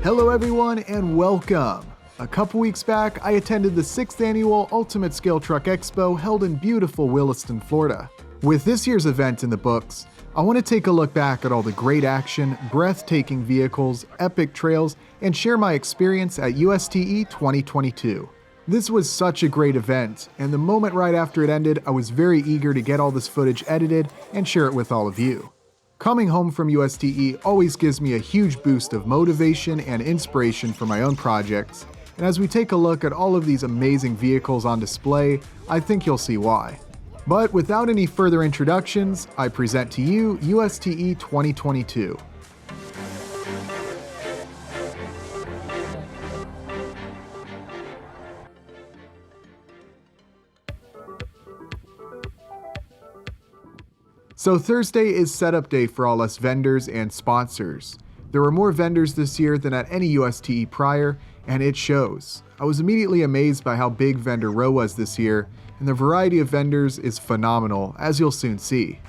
Hello everyone and welcome! A couple weeks back, I attended the 6th annual Ultimate Scale Truck Expo held in beautiful Williston, Florida. With this year's event in the books, I want to take a look back at all the great action, breathtaking vehicles, epic trails, and share my experience at USTE 2022. This was such a great event, and the moment right after it ended, I was very eager to get all this footage edited and share it with all of you. Coming home from USTE always gives me a huge boost of motivation and inspiration for my own projects, and as we take a look at all of these amazing vehicles on display, I think you'll see why. But without any further introductions, I present to you USTE 2022. So Thursday is setup day for all us vendors and sponsors. There were more vendors this year than at any USTE prior, and it shows. I was immediately amazed by how big vendor row was this year, and the variety of vendors is phenomenal, as you'll soon see.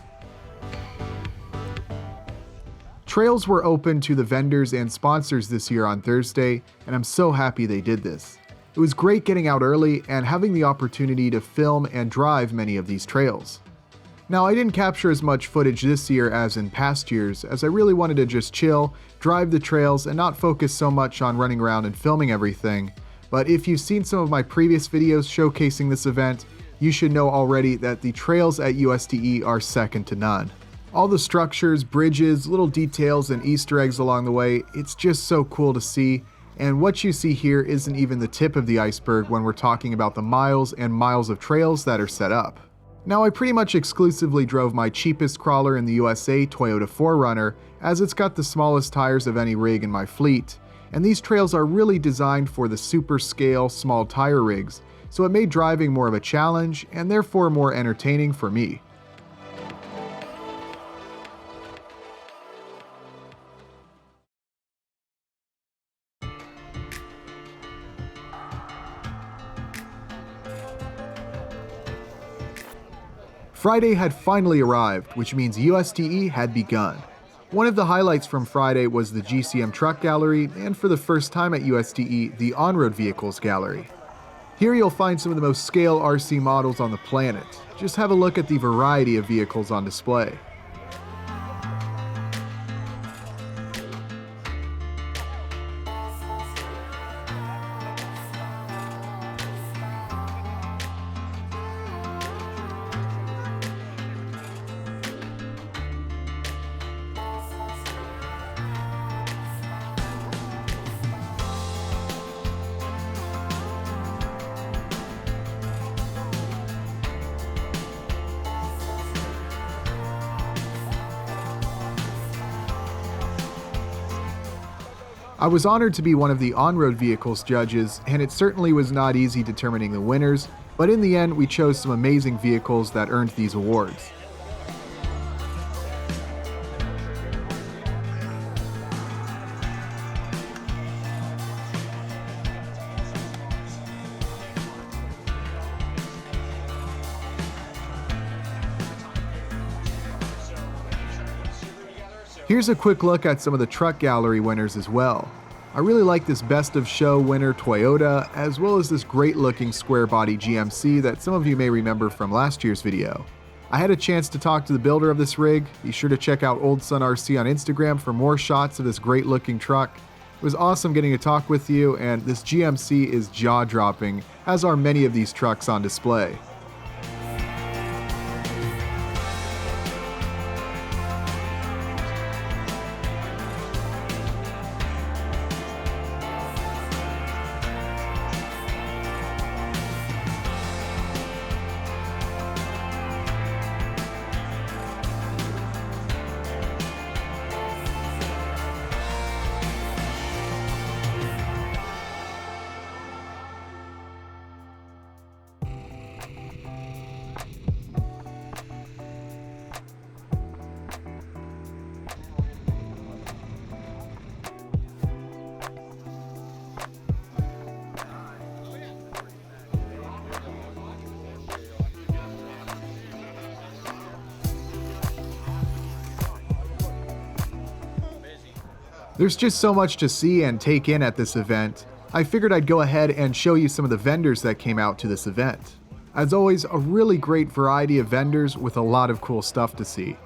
Trails were open to the vendors and sponsors this year on Thursday, and I'm so happy they did this. It was great getting out early and having the opportunity to film and drive many of these trails. Now, I didn't capture as much footage this year as in past years, as I really wanted to just chill, drive the trails, and not focus so much on running around and filming everything. But if you've seen some of my previous videos showcasing this event, you should know already that the trails at USTE are second to none. All the structures, bridges, little details, and Easter eggs along the way, it's just so cool to see. And what you see here isn't even the tip of the iceberg when we're talking about the miles and miles of trails that are set up. Now, I pretty much exclusively drove my cheapest crawler in the USA, Toyota 4Runner, as it's got the smallest tires of any rig in my fleet, and these trails are really designed for the super scale small tire rigs, so it made driving more of a challenge and therefore more entertaining for me. Friday had finally arrived, which means USTE had begun. One of the highlights from Friday was the GCM Truck Gallery, and for the first time at USTE, the On-Road Vehicles Gallery. Here you'll find some of the most scale RC models on the planet. Just have a look at the variety of vehicles on display. I was honored to be one of the on-road vehicles judges, and it certainly was not easy determining the winners, but in the end we chose some amazing vehicles that earned these awards. Here's a quick look at some of the truck gallery winners as well. I really like this best of show winner Toyota, as well as this great looking square body GMC that some of you may remember from last year's video. I had a chance to talk to the builder of this rig. Be sure to check out Old Sun RC on Instagram for more shots of this great looking truck. It was awesome getting to talk with you, and this GMC is jaw-dropping, as are many of these trucks on display. There's just so much to see and take in at this event. I figured I'd go ahead and show you some of the vendors that came out to this event. As always, a really great variety of vendors with a lot of cool stuff to see.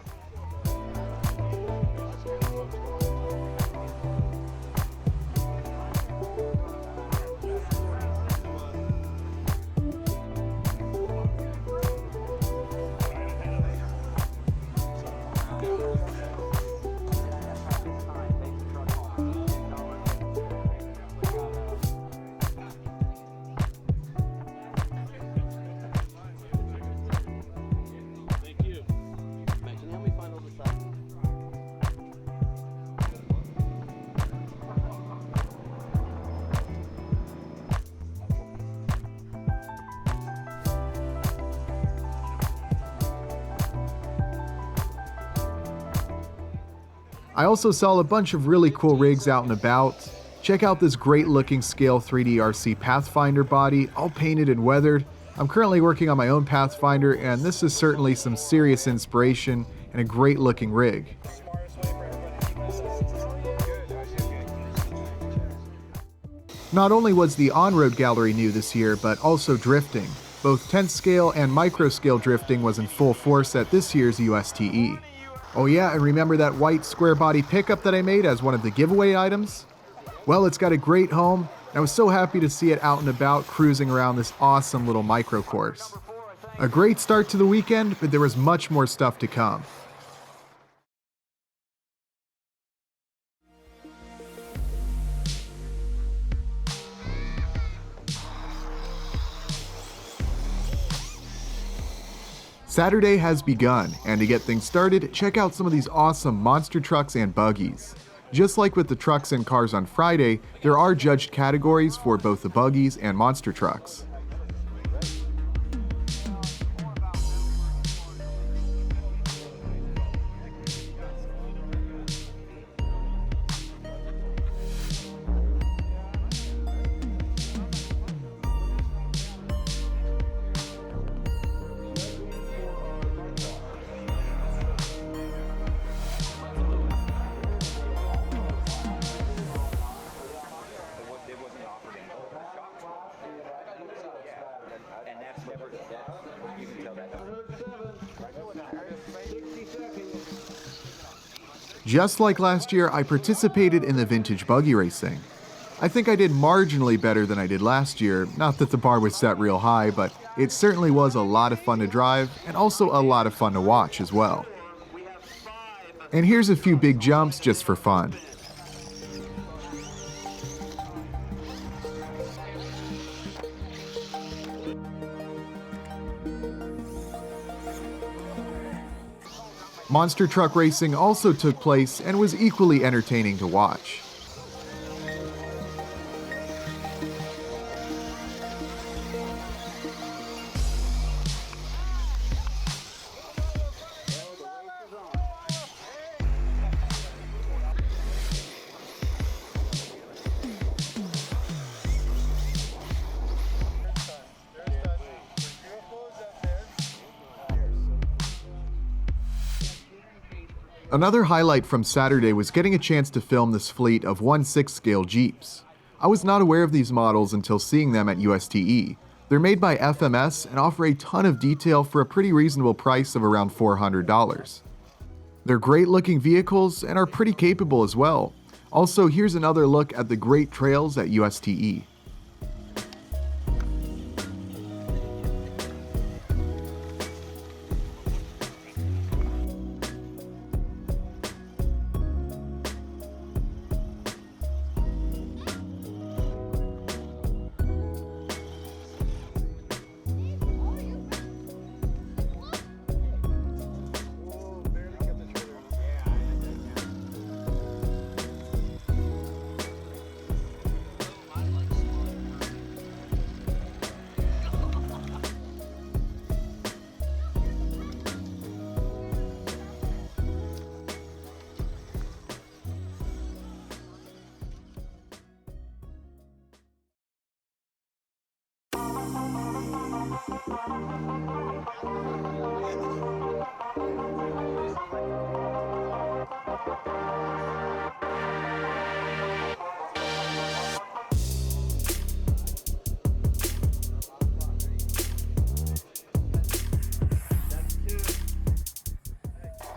I also saw a bunch of really cool rigs out and about. Check out this great looking Scale 3D RC Pathfinder body, all painted and weathered. I'm currently working on my own Pathfinder, and this is certainly some serious inspiration and a great looking rig. Not only was the on-road gallery new this year, but also drifting. Both 10th scale and micro scale drifting was in full force at this year's USTE. Oh yeah, and remember that white square body pickup that I made as one of the giveaway items? Well, it's got a great home, and I was so happy to see it out and about cruising around this awesome little micro course. A great start to the weekend, but there was much more stuff to come. Saturday has begun, and to get things started, check out some of these awesome monster trucks and buggies. Just like with the trucks and cars on Friday, there are judged categories for both the buggies and monster trucks. Just like last year, I participated in the vintage buggy racing. I think I did marginally better than I did last year, not that the bar was set real high, but it certainly was a lot of fun to drive and also a lot of fun to watch as well. And here's a few big jumps just for fun. Monster truck racing also took place and was equally entertaining to watch. Another highlight from Saturday was getting a chance to film this fleet of 1/6 scale Jeeps. I was not aware of these models until seeing them at USTE. They're made by FMS and offer a ton of detail for a pretty reasonable price of around $400. They're great looking vehicles and are pretty capable as well. Also, here's another look at the great trails at USTE.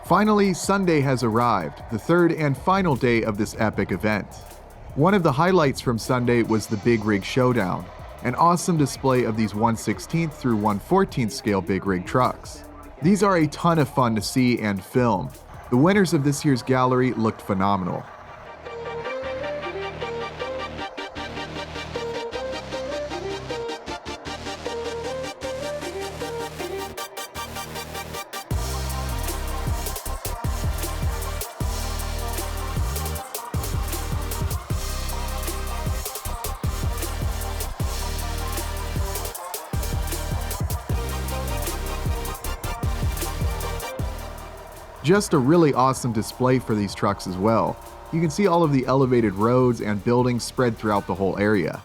Finally, Sunday has arrived, the third and final day of this epic event. One of the highlights from Sunday was the Big Rig Showdown, an awesome display of these 1/16th through 1/14th scale big rig trucks. These are a ton of fun to see and film. The winners of this year's gallery looked phenomenal. Just a really awesome display for these trucks as well. You can see all of the elevated roads and buildings spread throughout the whole area.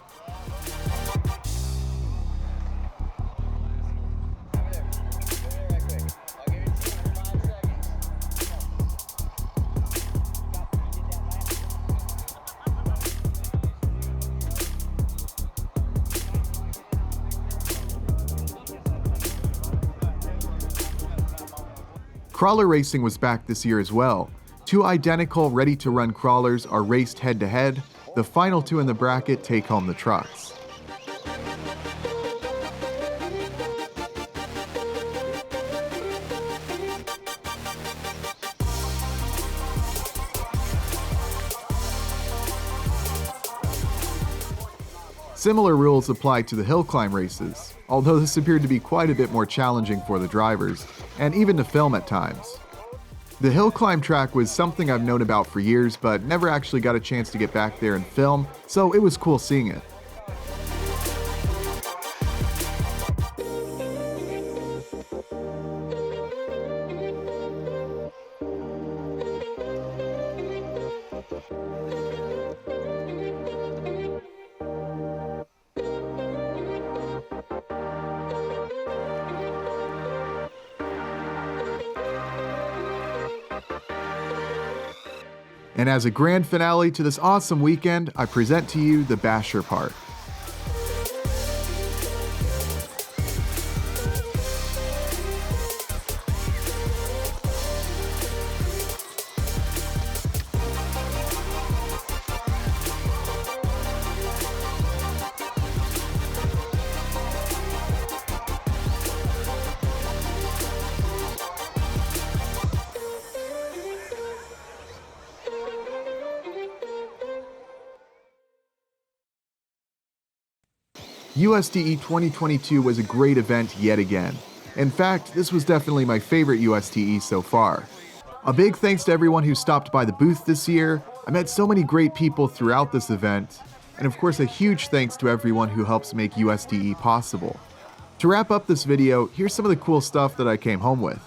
Crawler racing was back this year as well. Two identical ready-to-run crawlers are raced head-to-head. The final two in the bracket take home the trucks. Similar rules apply to the hill climb races, although this appeared to be quite a bit more challenging for the drivers, and even to film at times. The hill climb track was something I've known about for years, but never actually got a chance to get back there and film, so it was cool seeing it. And as a grand finale to this awesome weekend, I present to you the basher part. USTE 2022 was a great event yet again. In fact, this was definitely my favorite USTE so far. A big thanks to everyone who stopped by the booth this year. I met so many great people throughout this event. And of course, a huge thanks to everyone who helps make USTE possible. To wrap up this video, here's some of the cool stuff that I came home with.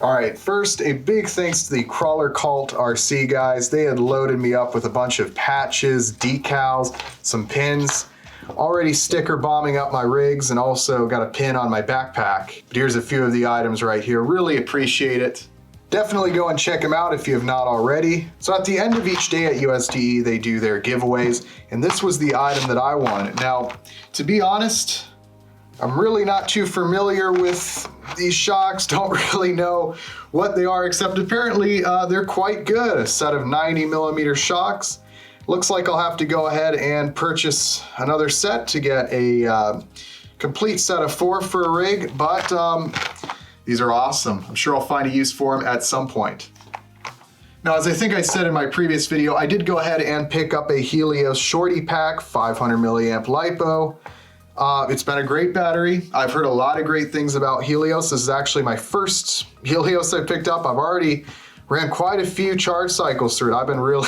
Alright, first a big thanks to the Crawler Cult RC guys. They had loaded me up with a bunch of patches, decals, some pins. Already sticker bombing up my rigs and also got a pin on my backpack. But here's a few of the items right here. Really appreciate it. Definitely go and check them out if you have not already. So at the end of each day at USTE, they do their giveaways, and this was the item that I wanted. Now, to be honest, I'm really not too familiar with these shocks, don't really know what they are, except apparently they're quite good. A set of 90mm shocks. Looks like I'll have to go ahead and purchase another set to get a complete set of 4 for a rig, but these are awesome. I'm sure I'll find a use for them at some point. Now, as I think I said in my previous video, I did go ahead and pick up a Helios Shorty Pack 500 milliamp LiPo. It's been a great battery. I've heard a lot of great things about Helios. This is actually my first Helios I picked up. I've already ran quite a few charge cycles through it. I've been really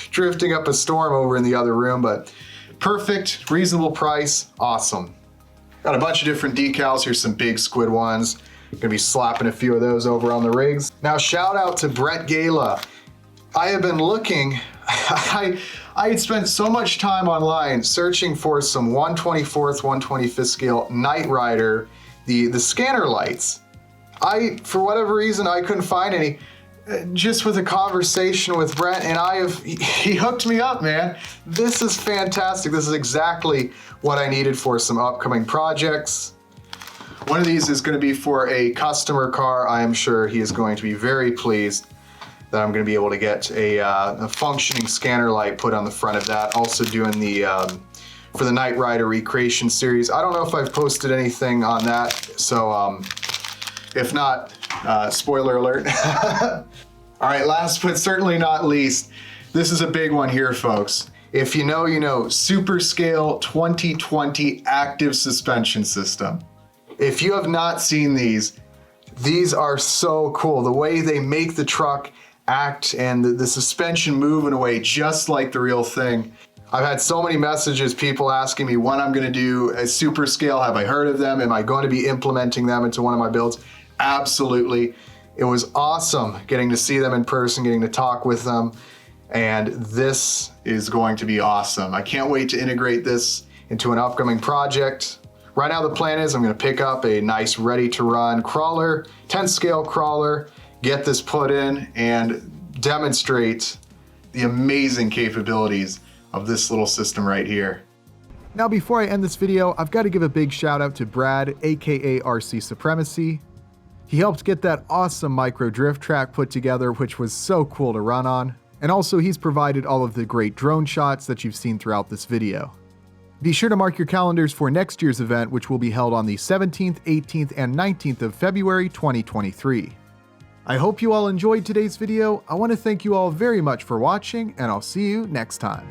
drifting up a storm over in the other room, but perfect, reasonable price, awesome. Got a bunch of different decals. Here's some big squid ones. Gonna be slapping a few of those over on the rigs. Now, shout out to Brett Gala. I have been looking, I had spent so much time online searching for some 1/24th, 1/25th scale Night Rider, the scanner lights. For whatever reason, I couldn't find any. Just with a conversation with Brent, and he hooked me up, man. This is fantastic. This is exactly what I needed for some upcoming projects. One of these is going to be for a customer car. I am sure he is going to be very pleased that I'm going to be able to get a functioning scanner light put on the front of that. Also doing the for the Knight Rider Recreation series. I don't know if I've posted anything on that, so if not, spoiler alert. All right, last but certainly not least, this is a big one here, folks. If you know, you know, Super Scale 2020 Active Suspension System. If you have not seen these are so cool. The way they make the truck act and the suspension move in a way just like the real thing. I've had so many messages, people asking me when I'm gonna do a Super Scale. Have I heard of them? Am I going to be implementing them into one of my builds? Absolutely. It was awesome getting to see them in person, getting to talk with them, and this is going to be awesome. I can't wait to integrate this into an upcoming project. Right now the plan is I'm gonna pick up a nice ready to run crawler, 10 scale crawler, get this put in and demonstrate the amazing capabilities of this little system right here. Now before I end this video, I've got to give a big shout out to Brad, aka RC Supremacy. He helped get that awesome micro drift track put together, which was so cool to run on. And also he's provided all of the great drone shots that you've seen throughout this video. Be sure to mark your calendars for next year's event, which will be held on the 17th, 18th, and 19th of February 2023. I hope you all enjoyed today's video. I want to thank you all very much for watching, and I'll see you next time.